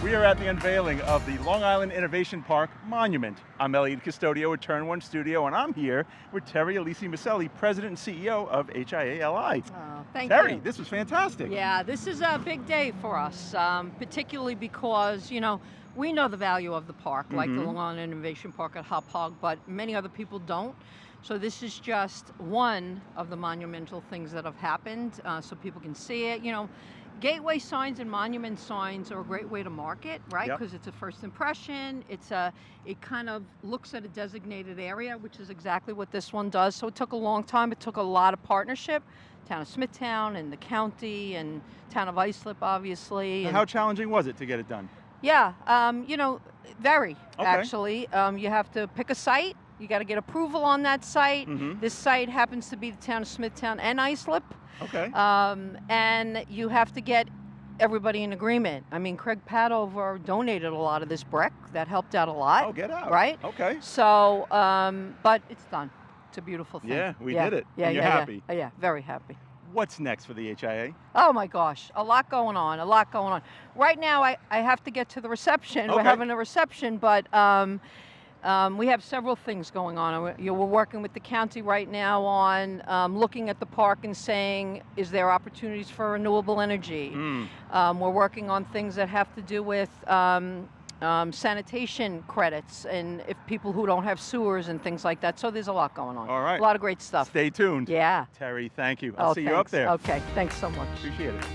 We are at the unveiling of the Long Island Innovation Park Monument. I'm Eliud Custodio at Turn 1 Studio, and I'm here with Terri Alessi-Miceli, President and CEO of HIA-LI. Oh, thank Terri, you. this was fantastic. Yeah, this is a big day for us, particularly because, we know the value of the park, like the Long Island Innovation Park at Hauppauge, but many other people don't. So this is just one of the monumental things that have happened, so people can see it. Gateway signs and monument signs are a great way to market, right? Yep. Because it's a first impression. It kind of looks at a designated area, which is exactly what this one does. So it took a long time. It took a lot of partnership. Town of Smithtown and the county and Town of Islip, obviously. How challenging was it to get it done? Yeah, very, Okay. actually. You have to pick a site. You got to get approval on that site. This site happens to be the Town of Smithtown and Islip. Okay. And you have to get everybody in agreement. I mean, Craig Padover donated a lot of this brick. That helped out a lot. Oh, get out. Right? Okay. So, but it's done. It's a beautiful thing. Yeah, we did it. Yeah, And you're yeah, happy. Yeah, very happy. What's next for the HIA? Oh my gosh, a lot going on. Right now, I have to get to the reception. Okay. We're having a reception, but we have several things going on. We're working with the county right now on looking at the park and saying, is there opportunities for renewable energy? We're working on things that have to do with sanitation credits and if people who don't have sewers and things like that. So there's a lot going on. All right. A lot of great stuff. Stay tuned. Yeah. Terri, thank you. I'll see you up thanks. there. Okay, thanks so much. Appreciate it.